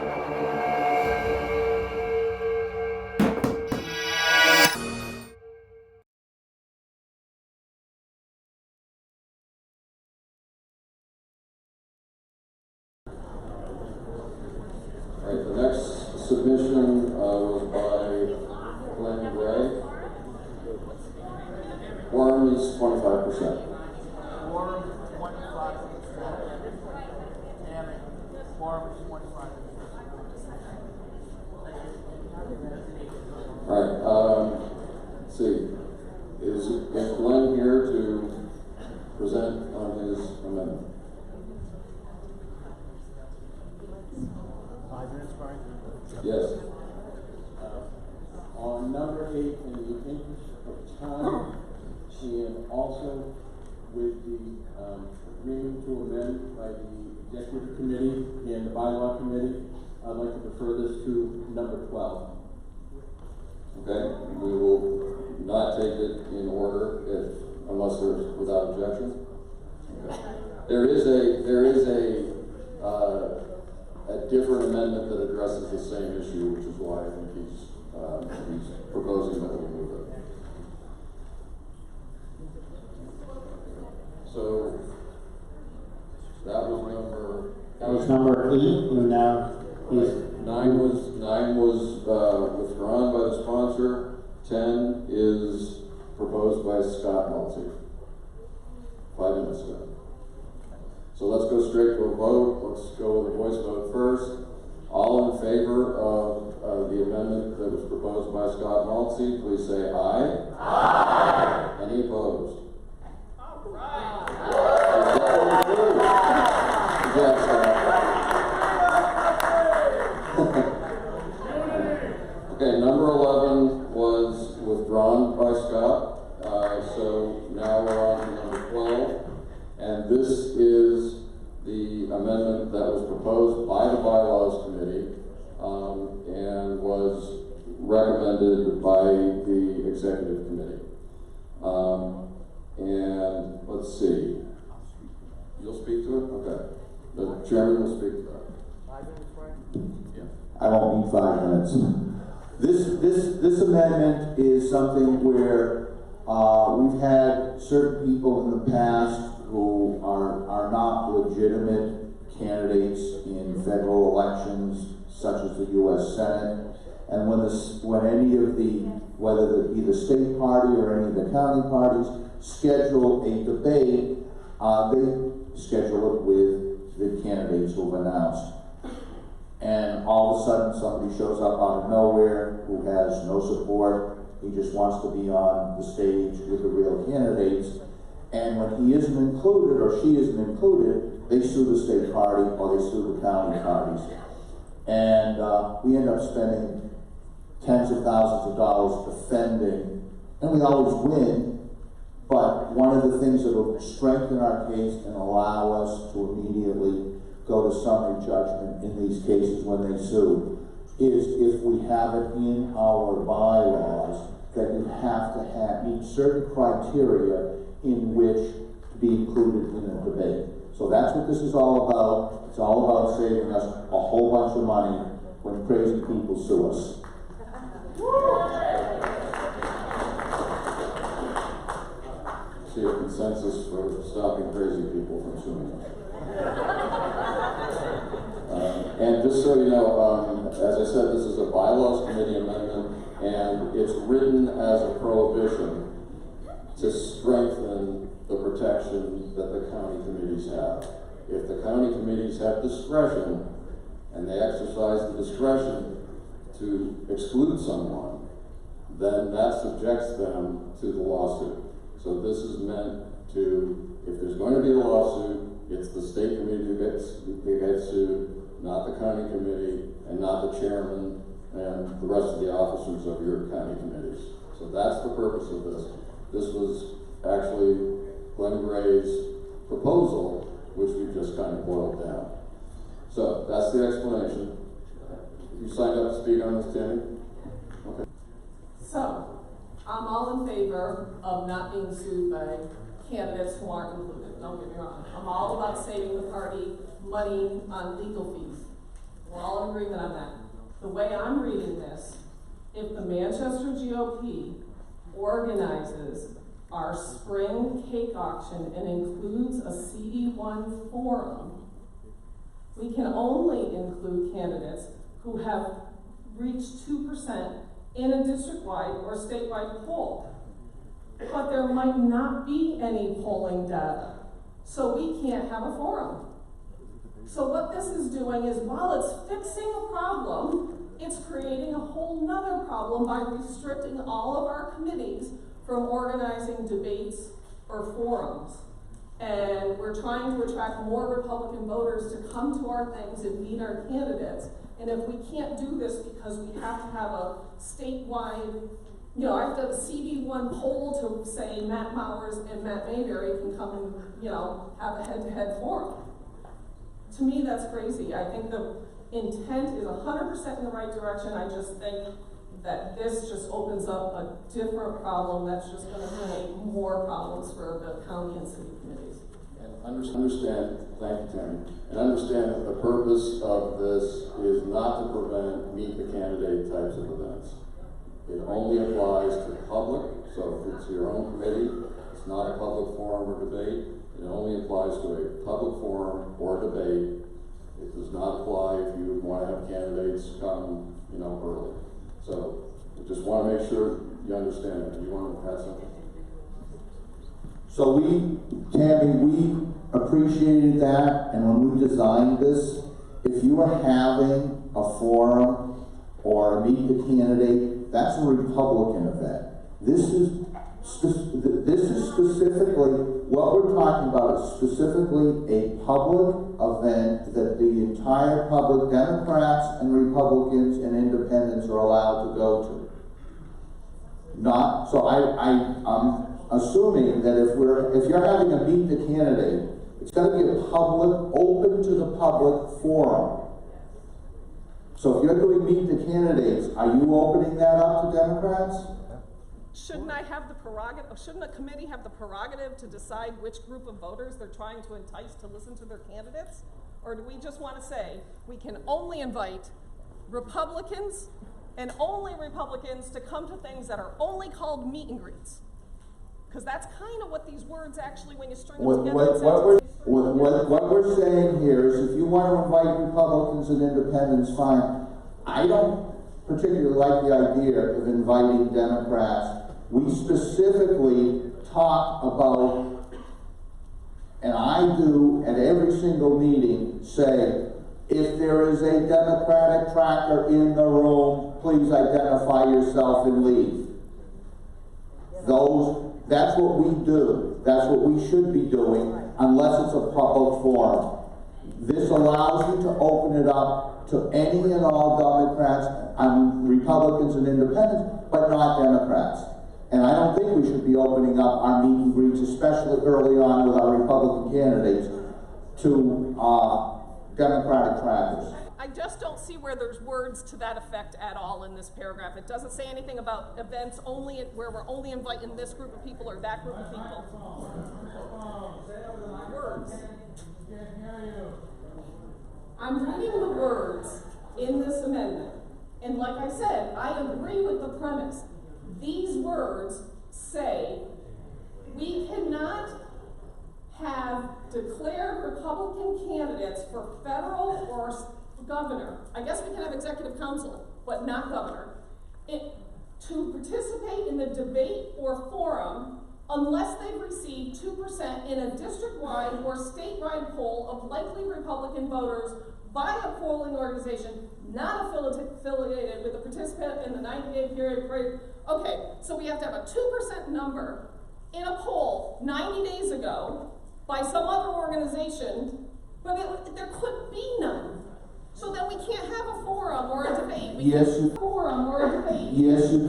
All right, the next submission was by Glenn Gray. Quorum is 25%. Quorum is 25%. Damn it. Quorum is 25%. All right, let's see. Is Glenn here to present on his amendment? 5 minutes, Brian? Yes. On number 8, in the interest of time, and also with the agreement to amend by the executive committee and the bylaw committee, I'd like to refer this to number 12. Okay, we will not take it in order unless there's without objection. Okay. There is a different amendment that addresses the same issue, which is why I think he's proposing that we move it. So that was number 8, and now is 9 was withdrawn by the sponsor. 10 is proposed by Scott Maltzy. 5 minutes ago. So let's go straight to a vote. Let's go with a voice vote first. All in favor of the amendment that was proposed by Scott Maltzy, please say aye. Aye. Any opposed? All right. Okay, number 11 was withdrawn by Scott. So now we're on to number 12. And this is the amendment that was proposed by the bylaws committee and was recommended by the executive committee. And let's see. You'll speak to it? Okay. The chairman will speak to that. 5 minutes, Brian? Yeah. I won't need 5 minutes. This amendment is something where we've had certain people in the past who are not legitimate candidates in federal elections, such as the U.S. Senate, and when any of whether it be the state party or any of the county parties schedule a debate, they schedule it with the candidates who've announced. And all of a sudden somebody shows up out of nowhere who has no support. He just wants to be on the stage with the real candidates. And when he isn't included or she isn't included, they sue the state party or they sue the county parties. And we end up spending tens of thousands of dollars defending, and we always win, but one of the things that will strengthen our case and allow us to immediately go to summary judgment in these cases when they sue is if we have it in our bylaws that you have to meet certain criteria in which to be included in a debate. So that's what this is all about. It's all about saving us a whole bunch of money when crazy people sue us. See a consensus for stopping crazy people from suing us. And just so you know, as I said, this is a bylaws committee amendment, and it's written as a prohibition to strengthen the protection that the county committees have. If the county committees have discretion, and they exercise the discretion to exclude someone, then that subjects them to the lawsuit. So this is meant to, if there's going to be a lawsuit, it's the state committee that gets sued, not the county committee, and not the chairman and the rest of the officers of your county committees. So that's the purpose of this. This was actually Glenn Gray's proposal, which we just kind of boiled down. So that's the explanation. You signed up to speak on this, Tammy? Okay. So, I'm all in favor of not being sued by candidates who aren't included. Don't get me wrong. I'm all about saving the party money on legal fees. We're all in agreement on that. The way I'm reading this, if the Manchester GOP organizes our spring cake auction and includes a CD1 forum, we can only include candidates who have reached 2% in a district-wide or statewide poll. But there might not be any polling data, so we can't have a forum. So what this is doing is, while it's fixing a problem, it's creating a whole nother problem by restricting all of our committees from organizing debates or forums. And we're trying to attract more Republican voters to come to our things and meet our candidates. And if we can't do this because we have to have a statewide, I have to have a CD1 poll to say Matt Mowers and Matt Mayberry can come and, have a head-to-head forum. To me, that's crazy. I think the intent is 100% in the right direction. I just think that this just opens up a different problem that's just going to create more problems for the county and city committees. And understand, thank you, Tammy, and understand that the purpose of this is not to prevent meet the candidate types of events. It only applies to public, so if it's your own committee, it's not a public forum or debate. It only applies to a public forum or debate. It does not apply if you want to have candidates come, early. So I just want to make sure you understand that. You want to add something? So Tammy, we appreciated that, and when we designed this, if you are having a forum or a meet the candidate, that's a Republican event. This is specifically, what we're talking about is specifically a public event that the entire public, Democrats and Republicans and independents are allowed to go to. So I'm assuming that if you're having a meet the candidate, it's going to be a public, open to the public forum. So if you're doing meet the candidates, are you opening that up to Democrats? Shouldn't I have the prerogative, shouldn't a committee have the prerogative to decide which group of voters they're trying to entice to listen to their candidates? Or do we just want to say, we can only invite Republicans and only Republicans to come to things that are only called meet and greets? Because that's kind of what these words actually, when you string them together. What we're saying here is, if you want to invite Republicans and independents, fine. I don't particularly like the idea of inviting Democrats. We specifically talk about, and I do at every single meeting, say, if there is a Democratic tracker in the room, please identify yourself and leave. That's what we do. That's what we should be doing, unless it's a public forum. This allows you to open it up to any and all Democrats, Republicans and independents, but not Democrats. And I don't think we should be opening up our meet and greets, especially early on with our Republican candidates, to Democratic trackers. I just don't see where there's words to that effect at all in this paragraph. It doesn't say anything about events only where we're only inviting this group of people or that group of people. Words. I'm reading the words in this amendment, and like I said, I agree with the premise. These words say we cannot have declared Republican candidates for federal or governor. I guess we can have executive council, but not governor. To participate in the debate or forum unless they've received 2% in a district-wide or statewide poll of likely Republican voters by a polling organization not affiliated with the participant in the 90-day period. Okay, so we have to have a 2% number in a poll 90 days ago by some other organization, but there could be none. So then we can't have a forum or a debate. Yes, you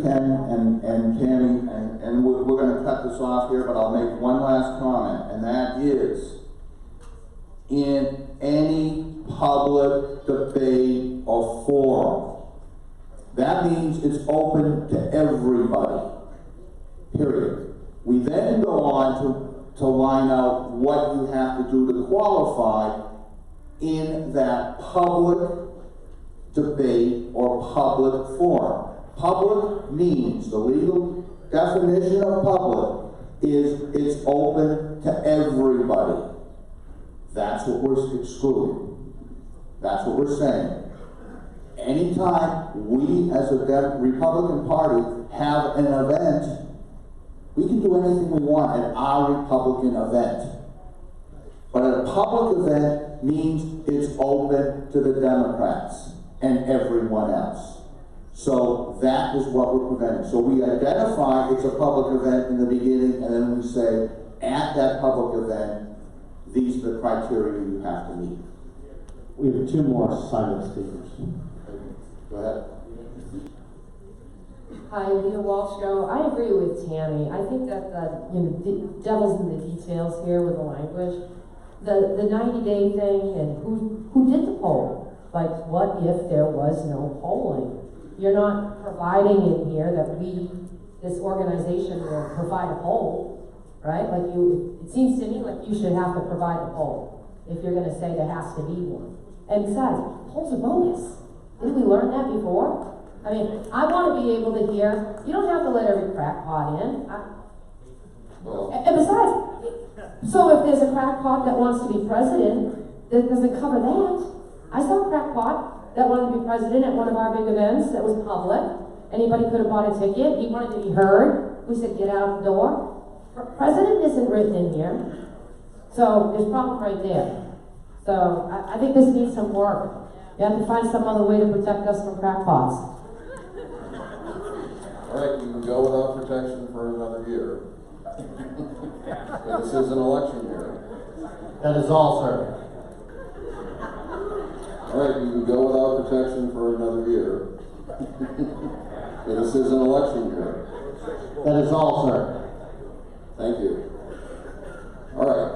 can, and Tammy, and we're going to cut this off here, but I'll make one last comment, and that is, in any public debate or forum, that means it's open to everybody, period. We then go on to line out what you have to do to qualify in that public debate, or public forum. Public means, the legal definition of public is it's open to everybody. That's what we're excluding. That's what we're saying. Anytime we as a Republican Party have an event, we can do anything we want at our Republican event. But a public event means it's open to the Democrats and everyone else. So that is what we're preventing. So we identify it's a public event in the beginning, and then we say, at that public event, these are the criteria you have to meet. We have two more silent speakers. Go ahead. Hi, Leah Walsh. I agree with Tammy. I think that the devil's in the details here with the language. The 90-day thing and who did the poll? Like, what if there was no polling? You're not providing in here that this organization will provide a poll, right? Like it seems to me like you should have to provide a poll if you're gonna say there has to be one. And besides, polls are bogus. Didn't we learn that before? I mean, I wanna be able to hear, you don't have to let every crackpot in. And besides, so if there's a crackpot that wants to be president, that doesn't cover that. I saw a crackpot that wanted to be president at one of our big events that was public. Anybody could have bought a ticket. He wanted to be heard. We said, get out the door. President isn't written in here. So there's a problem right there. So I think this needs some work. You have to find some other way to protect us from crackpots. All right, you can go without protection for another year. This is an election year. That is all, sir. All right, you can go without protection for another year. This is an election year. That is all, sir. Thank you. All right,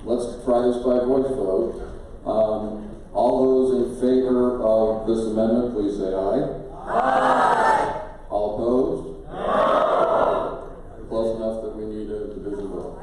let's try this by voice vote. All those in favor of this amendment, please say aye. Aye. All opposed? No. Close enough that we need a division vote.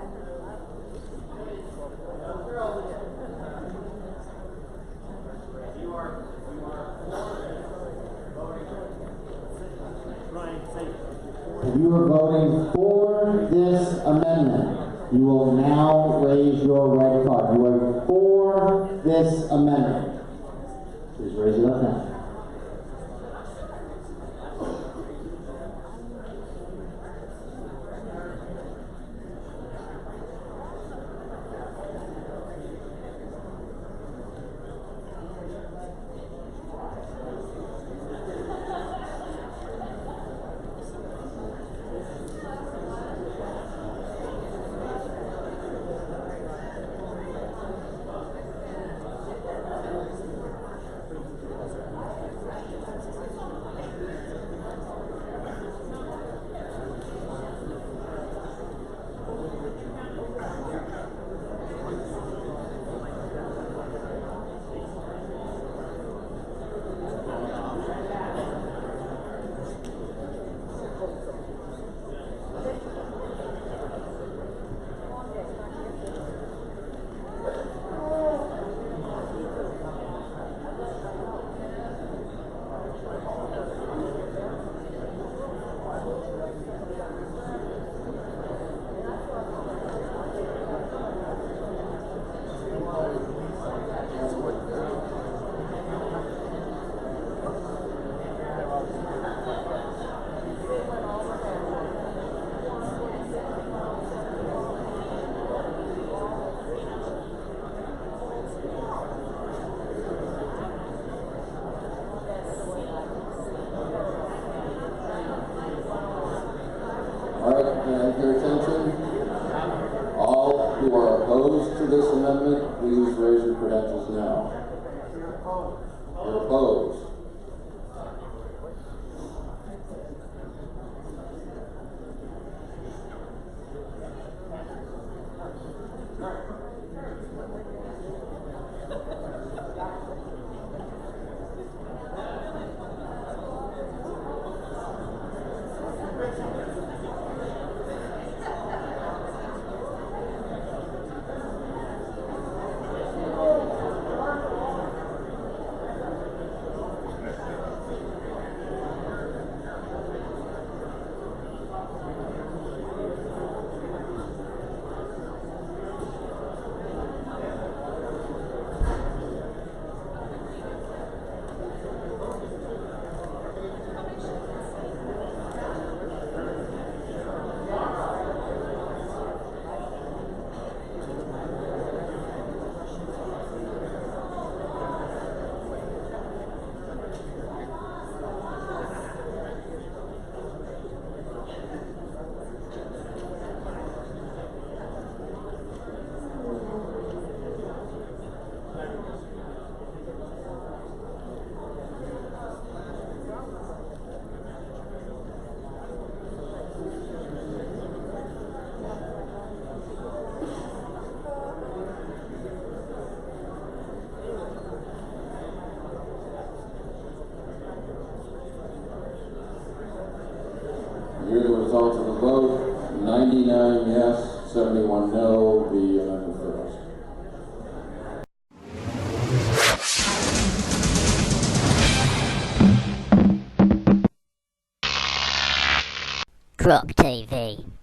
If you are voting for this amendment, you will now raise your red card. You are for this amendment. Please raise it up now. Your attention. All who are opposed to this amendment, please raise your credentials now. You're opposed. result of the vote, 99 yes, 71 no, the amendment fails. GOP TV.